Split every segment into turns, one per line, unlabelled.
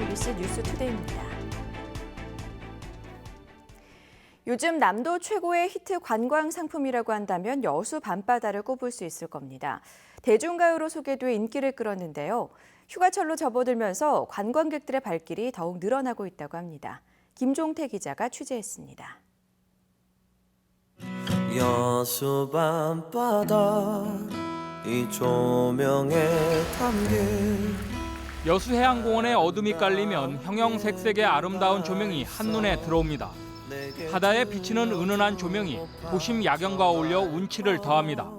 MBC 뉴스투데이입니다. 요즘 남도 최고의 히트 관광 상품이라고 한다면 여수 밤바다를 꼽을 수 있을 겁니다. 대중가요로 소개돼 인기를 끌었는데요. 휴가철로 접어들면서 관광객들의 발길이 더욱 늘어나고 있다고 합니다. 김종태 기자가 취재했습니다.
여수 밤바다 이 조명에 담긴
여수 해양공원의 어둠이 깔리면 형형색색의 아름다운 조명이 한눈에 들어옵니다. 바다에 비치는 은은한 조명이 도심 야경과 어울려 운치를 더합니다.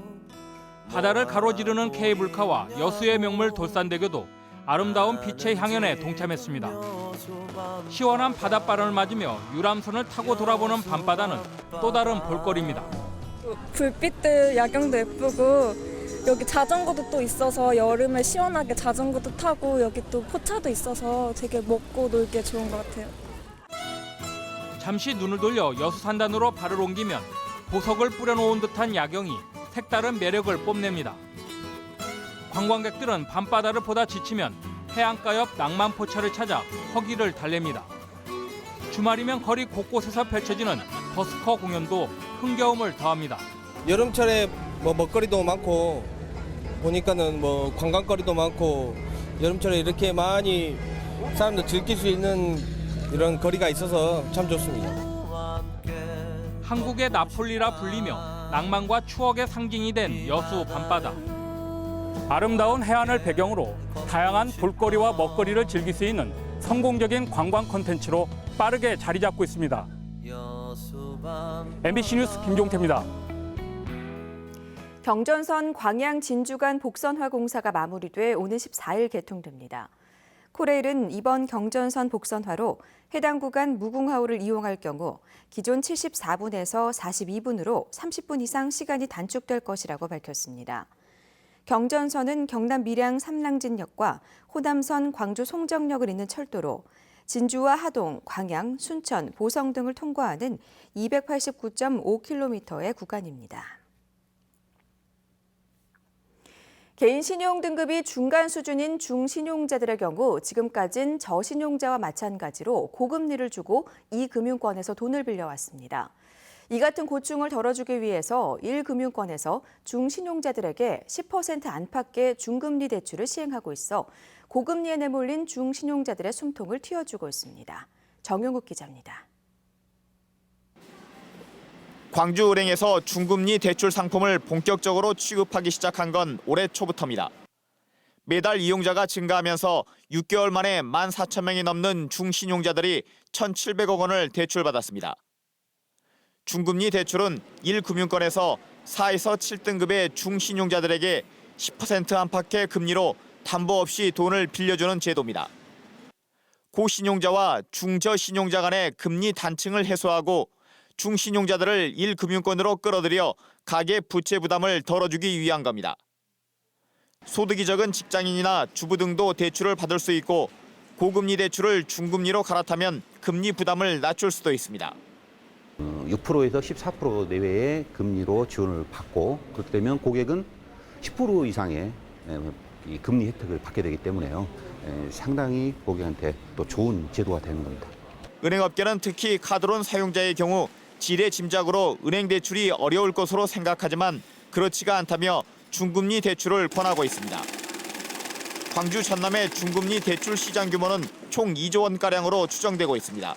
바다를 가로지르는 케이블카와 여수의 명물 돌산대교도 아름다운 빛의 향연에 동참했습니다. 시원한 바닷바람을 맞으며 유람선을 타고 돌아보는 밤바다는 또 다른 볼거리입니다.
불빛들 야경도 예쁘고 여기 자전거도 또 있어서 여름에 시원하게 자전거도 타고 여기 또 포차도 있어서 되게 먹고 놀기에 좋은 것 같아요.
잠시 눈을 돌려 여수 산단으로 발을 옮기면 보석을 뿌려놓은 듯한 야경이 색다른 매력을 뽐냅니다. 관광객들은 밤바다를 보다 지치면 해안가 옆 낭만포차를 찾아 허기를 달랩니다. 주말이면 거리 곳곳에서 펼쳐지는 버스커 공연도 흥겨움을 더합니다.
여름철에 먹거리도 많고 보니까는 관광거리도 많고 여름철에 이렇게 많이 사람들 즐길 수 있는 이런 거리가 있어서 참 좋습니다.
한국의 나폴리라 불리며 낭만과 추억의 상징이 된 여수 밤바다. 아름다운 해안을 배경으로 다양한 볼거리와 먹거리를 즐길 수 있는 성공적인 관광 콘텐츠로 빠르게 자리 잡고 있습니다. MBC 뉴스 김종태입니다.
경전선 광양 진주 간 복선화 공사가 마무리돼 오는 14일 개통됩니다. 코레일은 이번 경전선 복선화로 해당 구간 무궁화호를 이용할 경우 기존 74분에서 42분으로 30분 이상 시간이 단축될 것이라고 밝혔습니다. 경전선은 경남 밀양 삼랑진역과 호남선 광주 송정역을 잇는 철도로 진주와 하동, 광양, 순천, 보성 등을 통과하는 289.5km의 구간입니다. 개인 신용 등급이 중간 수준인 중신용자들의 경우 지금까진 저신용자와 마찬가지로 고금리를 주고 이 금융권에서 돈을 빌려왔습니다. 이 같은 고충을 덜어주기 위해서 1금융권에서 중신용자들에게 10% 안팎의 중금리 대출을 시행하고 있어 고금리에 내몰린 중신용자들의 숨통을 틔워주고 있습니다. 정용욱 기자입니다.
광주은행에서 중금리 대출 상품을 본격적으로 취급하기 시작한 건 올해 초부터입니다. 매달 이용자가 증가하면서 6개월 만에 14,000명이 넘는 중신용자들이 1,700억 원을 대출받았습니다. 중금리 대출은 1금융권에서 4에서 7등급의 중신용자들에게 10% 안팎의 금리로 담보 없이 돈을 빌려주는 제도입니다. 고신용자와 중저신용자 간의 금리 단층을 해소하고 중신용자들을 1금융권으로 끌어들여 가계 부채 부담을 덜어주기 위한 겁니다. 소득이 적은 직장인이나 주부 등도 대출을 받을 수 있고 고금리 대출을 중금리로 갈아타면 금리 부담을 낮출 수도 있습니다.
6%에서 14% 내외의 금리로 지원을 받고 그렇게 되면 고객은 10% 이상의 이 금리 혜택을 받게 되기 때문에요. 상당히 고객한테 또 좋은 제도가 되는 겁니다.
은행업계는 특히 카드론 사용자의 경우 지레 짐작으로 은행 대출이 어려울 것으로 생각하지만 그렇지가 않다며 중금리 대출을 권하고 있습니다. 광주 전남의 중금리 대출 시장 규모는 총 2조 원가량으로 추정되고 있습니다.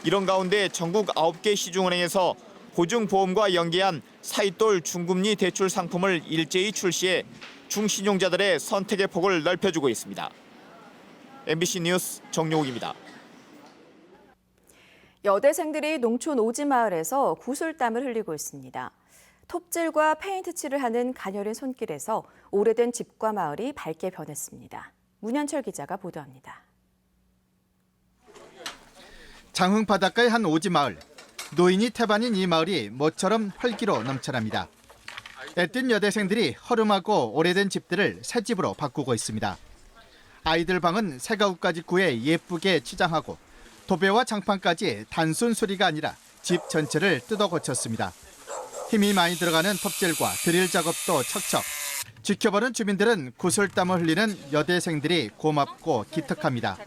이런 가운데 전국 9개 시중은행에서 보증보험과 연계한 사이돌 중금리 대출 상품을 일제히 출시해 중신용자들의 선택의 폭을 넓혀주고 있습니다. MBC 뉴스 정용욱입니다.
여대생들이 농촌 오지마을에서 구슬땀을 흘리고 있습니다. 톱질과 페인트 칠을 하는 가녀린 손길에서 오래된 집과 마을이 밝게 변했습니다. 문현철 기자가 보도합니다.
장흥 바닷가의 한 오지마을. 노인이 태반인 이 마을이 모처럼 활기로 넘쳐납니다. 애띤 여대생들이 허름하고 오래된 집들을 새 집으로 바꾸고 있습니다. 아이들 방은 새 가구까지 구해 예쁘게 치장하고 도배와 장판까지 단순 수리가 아니라 집 전체를 뜯어 고쳤습니다. 힘이 많이 들어가는 톱질과 드릴 작업도 척척. 지켜보는 주민들은 구슬땀을 흘리는 여대생들이 고맙고 기특합니다.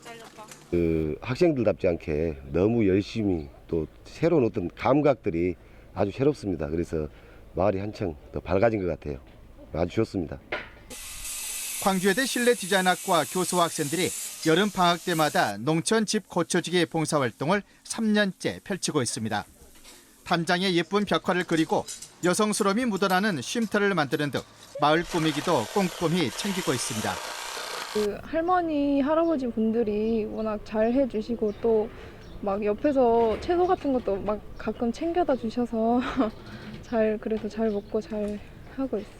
학생들답지 않게 너무 열심히 또 새로운 어떤 감각들이 아주 새롭습니다. 그래서 마을이 한층 더 밝아진 것 같아요. 아주 좋습니다.
광주여대 실내디자인학과 교수와 학생들이 여름 방학 때마다 농촌 집 고쳐주기 봉사활동을 3년째 펼치고 있습니다. 담장에 예쁜 벽화를 그리고 여성스러움이 묻어나는 쉼터를 만드는 등 마을 꾸미기도 꼼꼼히 챙기고 있습니다.
할머니, 할아버지 분들이 워낙 잘 해주시고 또 막 옆에서 채소 같은 것도 막 가끔 챙겨다 주셔서 그래도 잘 먹고 잘 하고 있어요.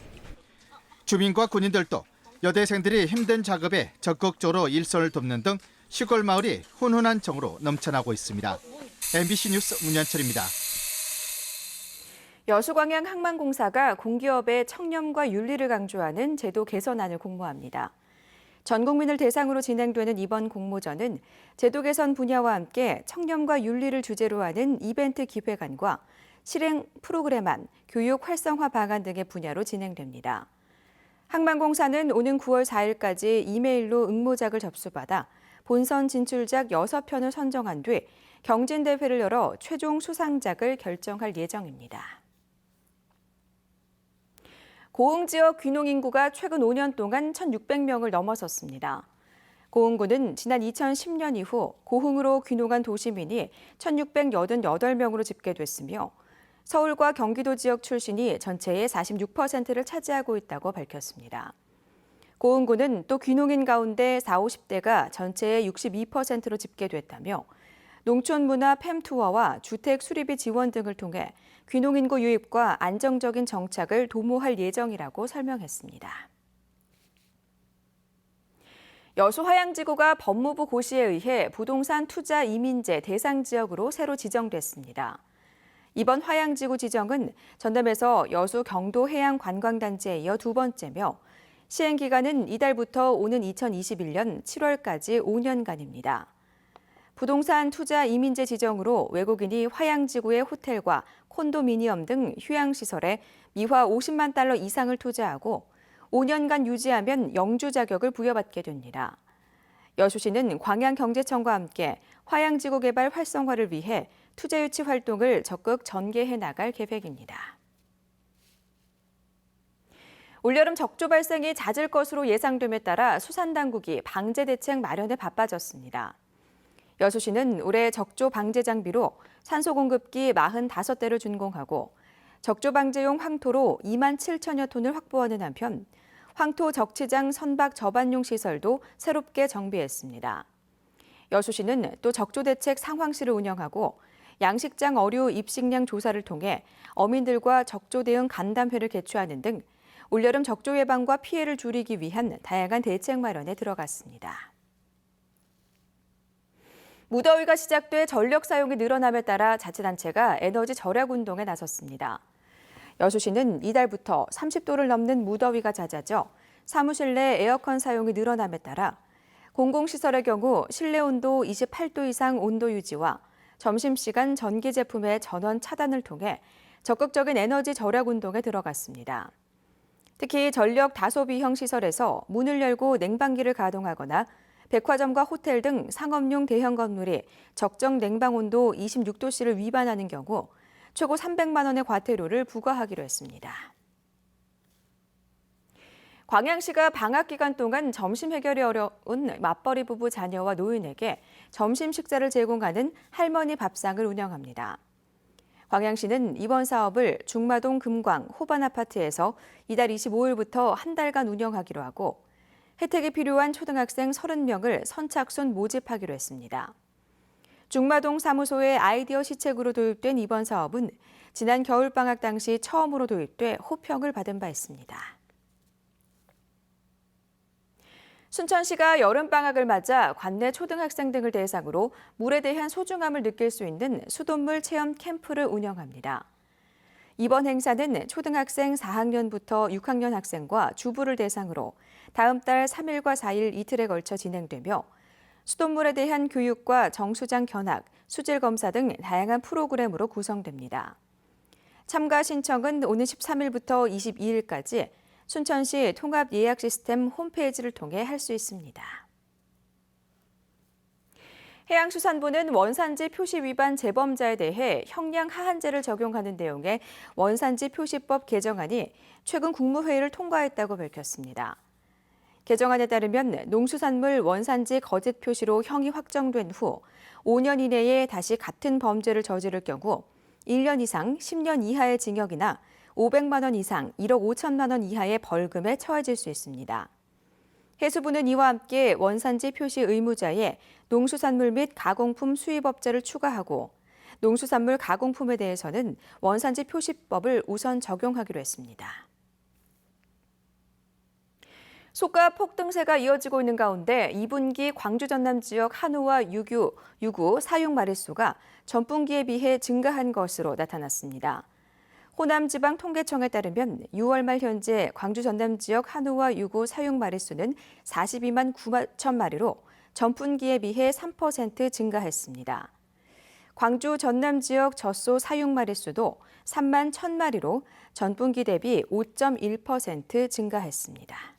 주민과 군인들도 여대생들이 힘든 작업에 적극적으로 일손을 돕는 등 시골 마을이 훈훈한 정으로 넘쳐나고 있습니다. MBC 뉴스 문현철입니다.
여수광양 항만공사가 공기업의 청렴과 윤리를 강조하는 제도 개선안을 공모합니다. 전 국민을 대상으로 진행되는 이번 공모전은 제도 개선 분야와 함께 청렴과 윤리를 주제로 하는 이벤트 기획안과 실행 프로그램안, 교육 활성화 방안 등의 분야로 진행됩니다. 항만공사는 오는 9월 4일까지 이메일로 응모작을 접수받아 본선 진출작 6편을 선정한 뒤 경진대회를 열어 최종 수상작을 결정할 예정입니다. 고흥지역 귀농인구가 최근 5년 동안 1,600명을 넘어섰습니다. 고흥구는 지난 2010년 이후 고흥으로 귀농한 도시민이 1,688명으로 집계됐으며 서울과 경기도 지역 출신이 전체의 46%를 차지하고 있다고 밝혔습니다. 고흥구는 또 귀농인 가운데 40, 50대가 전체의 62%로 집계됐다며 농촌문화 팸투어와 주택 수리비 지원 등을 통해 귀농인구 유입과 안정적인 정착을 도모할 예정이라고 설명했습니다. 여수 화양지구가 법무부 고시에 의해 부동산 투자 이민제 대상 지역으로 새로 지정됐습니다. 이번 화양지구 지정은 전남에서 여수 경도 해양관광단지에 이어 두 번째며 시행기간은 이달부터 오는 2021년 7월까지 5년간입니다. 부동산 투자 이민제 지정으로 외국인이 화양지구의 호텔과 콘도미니엄 등 휴양시설에 미화 50만 달러 이상을 투자하고 5년간 유지하면 영주 자격을 부여받게 됩니다. 여수시는 광양경제청과 함께 화양지구 개발 활성화를 위해 투자 유치 활동을 적극 전개해 나갈 계획입니다. 올여름 적조 발생이 잦을 것으로 예상됨에 따라 수산당국이 방제 대책 마련에 바빠졌습니다. 여수시는 올해 적조 방제 장비로 산소 공급기 45대를 준공하고 적조 방제용 황토로 2만 7천여 톤을 확보하는 한편 황토 적치장 선박 접안용 시설도 새롭게 정비했습니다. 여수시는 또 적조 대책 상황실을 운영하고 양식장 어류 입식량 조사를 통해 어민들과 적조 대응 간담회를 개최하는 등 올여름 적조 예방과 피해를 줄이기 위한 다양한 대책 마련에 들어갔습니다. 무더위가 시작돼 전력 사용이 늘어남에 따라 자치단체가 에너지 절약 운동에 나섰습니다. 여수시는 이달부터 30도를 넘는 무더위가 잦아져 사무실 내 에어컨 사용이 늘어남에 따라 공공시설의 경우 실내 온도 28도 이상 온도 유지와 점심시간 전기 제품의 전원 차단을 통해 적극적인 에너지 절약 운동에 들어갔습니다. 특히 전력 다소비형 시설에서 문을 열고 냉방기를 가동하거나 백화점과 호텔 등 상업용 대형 건물이 적정 냉방 온도 26도씨를 위반하는 경우 최고 300만 원의 과태료를 부과하기로 했습니다. 광양시가 방학 기간 동안 점심 해결이 어려운 맞벌이 부부 자녀와 노인에게 점심 식사를 제공하는 할머니 밥상을 운영합니다. 광양시는 이번 사업을 중마동 금광 호반 아파트에서 이달 25일부터 한 달간 운영하기로 하고 혜택이 필요한 초등학생 30명을 선착순 모집하기로 했습니다. 중마동 사무소의 아이디어 시책으로 도입된 이번 사업은 지난 겨울방학 당시 처음으로 도입돼 호평을 받은 바 있습니다. 순천시가 여름방학을 맞아 관내 초등학생 등을 대상으로 물에 대한 소중함을 느낄 수 있는 수돗물 체험 캠프를 운영합니다. 이번 행사는 초등학생 4학년부터 6학년 학생과 주부를 대상으로 다음 달 3일과 4일 이틀에 걸쳐 진행되며 수돗물에 대한 교육과 정수장 견학, 수질 검사 등 다양한 프로그램으로 구성됩니다. 참가 신청은 오는 13일부터 22일까지 순천시 통합 예약 시스템 홈페이지를 통해 할 수 있습니다. 해양수산부는 원산지 표시 위반 재범자에 대해 형량 하한제를 적용하는 내용의 원산지 표시법 개정안이 최근 국무회의를 통과했다고 밝혔습니다. 개정안에 따르면 농수산물 원산지 거짓 표시로 형이 확정된 후 5년 이내에 다시 같은 범죄를 저지를 경우 1년 이상 10년 이하의 징역이나 500만 원 이상 1억 5천만 원 이하의 벌금에 처해질 수 있습니다. 해수부는 이와 함께 원산지 표시 의무자에 농수산물 및 가공품 수입업자를 추가하고 농수산물 가공품에 대해서는 원산지 표시법을 우선 적용하기로 했습니다. 소가 폭등세가 이어지고 있는 가운데 2분기 광주 전남 지역 한우와 유구 사육 마리수가 전분기에 비해 증가한 것으로 나타났습니다. 호남지방통계청에 따르면 6월 말 현재 광주 전남 지역 한우와 유구 사육 마리수는 42만 9천 마리로 전분기에 비해 3% 증가했습니다. 광주 전남 지역 젖소 사육 마리수도 3만 1,000마리로 전분기 대비 5.1% 증가했습니다.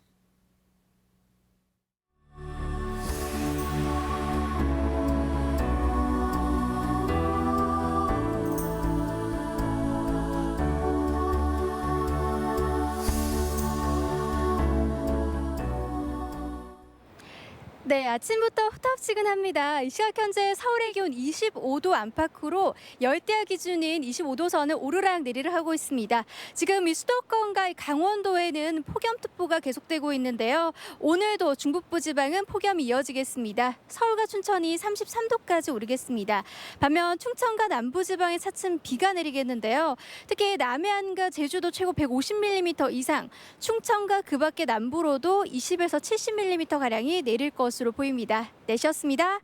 네, 아침부터 후텁지근합니다. 이 시각 현재 서울의 기온 25도 안팎으로 열대야 기준인 25도선을 오르락 내리락 하고 있습니다. 지금 이 수도권과 강원도에는 폭염특보가 계속되고 있는데요. 오늘도 중북부 지방은 폭염이 이어지겠습니다. 서울과 춘천이 33도까지 오르겠습니다. 반면 충청과 남부지방에 차츰 비가 내리겠는데요. 특히 남해안과 제주도 최고 150mm 이상, 충청과 그 밖의 남부로도 20에서 70mm가량이 내릴 것으로 보입니다. 내셨습니다.